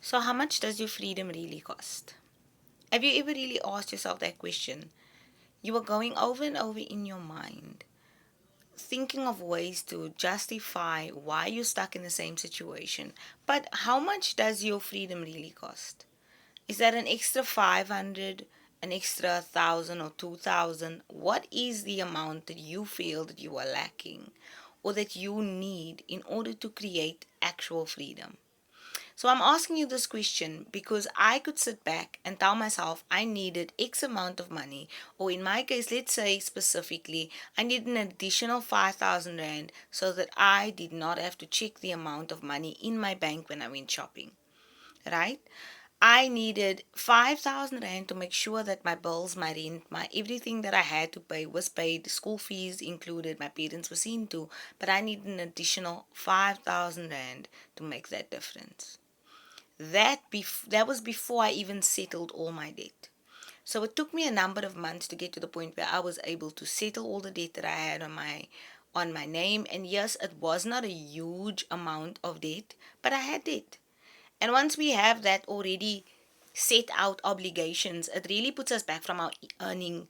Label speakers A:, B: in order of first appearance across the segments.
A: So, how much does your freedom really cost? Have you ever really asked yourself that question? You are going over and over in your mind, thinking of ways to justify why you're stuck in the same situation. But how much does your freedom really cost? Is that an extra 500, an extra 1,000 or 2,000? What is the amount that you feel that you are lacking or that you need in order to create actual freedom? So I'm asking you this question because I could sit back and tell myself I needed X amount of money, or in my case, let's say specifically, I need an additional 5,000 Rand so that I did not have to check the amount of money in my bank when I went shopping, right? I needed 5,000 Rand to make sure that my bills, my rent, my everything that I had to pay was paid, school fees included, my parents were seen to, but I need an additional 5,000 Rand to make that difference. That was before I even settled all my debt. So it took me a number of months to get to the point where I was able to settle all the debt that I had on my name. And yes, it was not a huge amount of debt, but I had debt. And once we have that already set out obligations, it really puts us back from our earning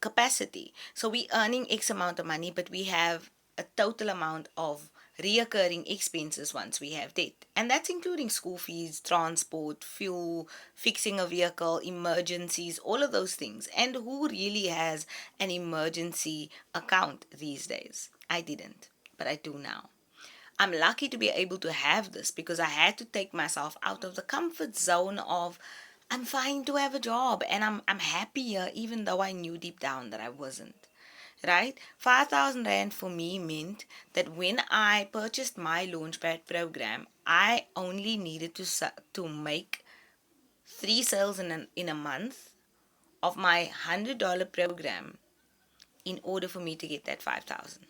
A: capacity. So we earning X amount of money, but we have a total amount of reoccurring expenses once we have debt. And that's including school fees, transport, fuel, fixing a vehicle, emergencies, all of those things. And who really has an emergency account these days? I didn't, but I do now. I'm lucky to be able to have this because I had to take myself out of the comfort zone of I'm fine to have a job and I'm happier even though I knew deep down that I wasn't. Right? 5,000 Rand for me meant that when I purchased my Launchpad program, I only needed to make 3 sales in a month of my $100 program in order for me to get that 5,000.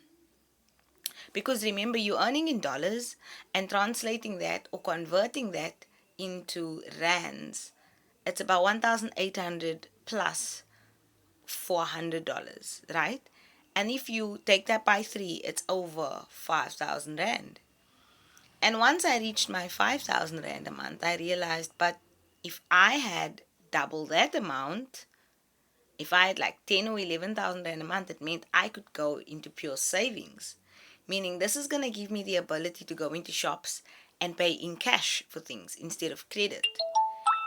A: Because remember, you're earning in dollars and translating that or converting that into rands, it's about 1,800 plus $400, right? And if you take that by three, it's over 5,000 Rand. And once I reached my 5,000 Rand a month, I realized, but if I had double that amount, if I had like 10 or 11,000 Rand a month, it meant I could go into pure savings. Meaning, this is going to give me the ability to go into shops and pay in cash for things instead of credit.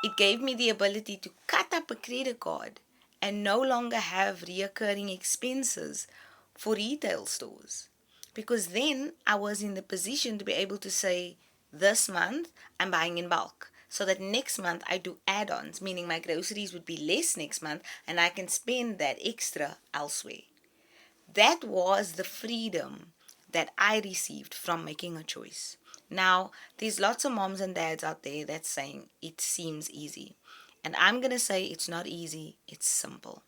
A: It gave me the ability to cut up a credit card and no longer have reoccurring expenses for retail stores. Because then I was in the position to be able to say, this month I'm buying in bulk. So that next month I do add ons, meaning my groceries would be less next month and I can spend that extra elsewhere. That was the freedom that I received from making a choice. Now, there's lots of moms and dads out there that's saying it seems easy. And I'm going to say it's not easy, it's simple.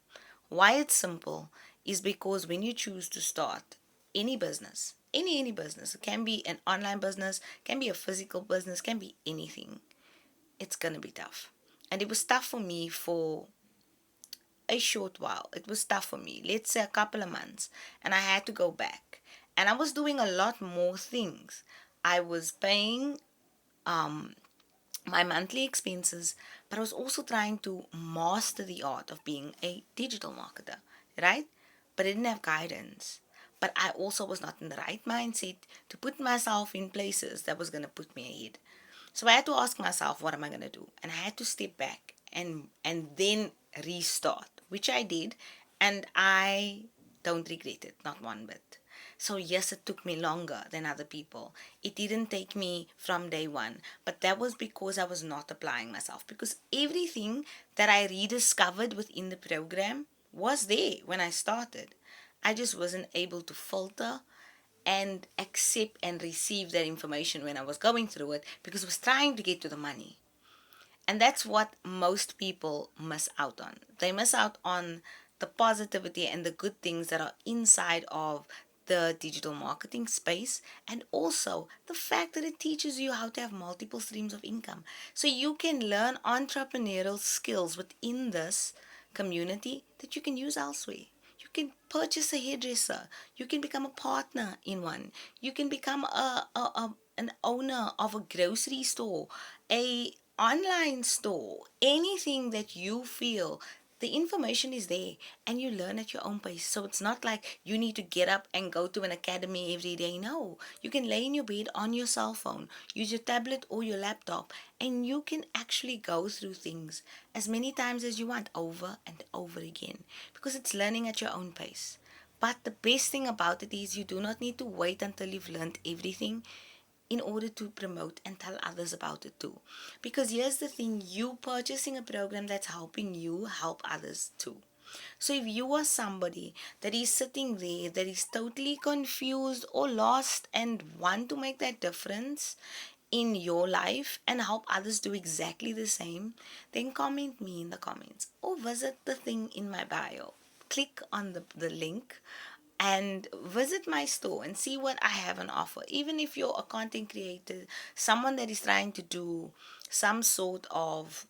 A: Why it's simple is because when you choose to start any business, any business, it can be an online business, can be a physical business, can be anything. It's going to be tough. And it was tough for me for a short while. It was tough for me, let's say a couple of months, and I had to go back. And I was doing a lot more things. I was paying um, my monthly expenses, but I was also trying to master the art of being a digital marketer, right? But I didn't have guidance. But I also was not in the right mindset to put myself in places that was going to put me ahead. So I had to ask myself, what am I going to do? And I had to step back and then restart, which I did, and I don't regret it, not one bit. So yes, it took me longer than other people. It didn't take me from day one, but that was because I was not applying myself. Because everything that I rediscovered within the program was there when I started. I just wasn't able to filter and accept and receive that information when I was going through it because I was trying to get to the money. And that's what most people miss out on. They miss out on the positivity and the good things that are inside of the digital marketing space, and also the fact that it teaches you how to have multiple streams of income. So you can learn entrepreneurial skills within this community that you can use elsewhere. You can purchase a hairdresser. You can become a partner in one. You can become an owner of a grocery store, a online store, anything that you feel. The information is there and you learn at your own pace. So it's not like you need to get up and go to an academy every day. No, you can lay in your bed on your cell phone, use your tablet or your laptop, and you can actually go through things as many times as you want, over and over again, because it's learning at your own pace. But the best thing about it is you do not need to wait until you've learned everything in order to promote and tell others about it too. Because here's the thing, you purchasing a program that's helping you help others too. So if you are somebody that is sitting there that is totally confused or lost and want to make that difference in your life and help others do exactly the same, then comment me in the comments or visit the thing in my bio. Click on the link and visit my store and see what I have on offer. Even if you're a content creator, someone that is trying to do some sort of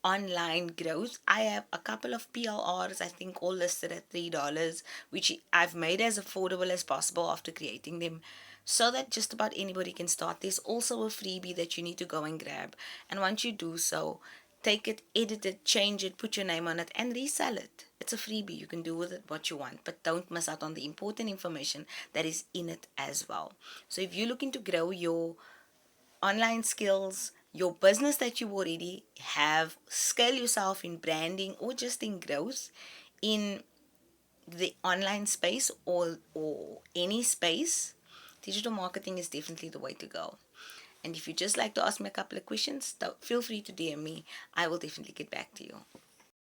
A: online growth, I have a couple of PLRs, I think all listed at $3, which I've made as affordable as possible after creating them so that just about anybody can start. There's also a freebie that you need to go and grab, and once you do so, take it, edit it, change it, put your name on it, and resell it. It's a freebie. You can do with it what you want, but don't miss out on the important information that is in it as well. So if you're looking to grow your online skills, your business that you already have, scale yourself in branding or just in growth in the online space, or any space, digital marketing is definitely the way to go. And if you just like to ask me a couple of questions, feel free to DM me. I will definitely get back to you.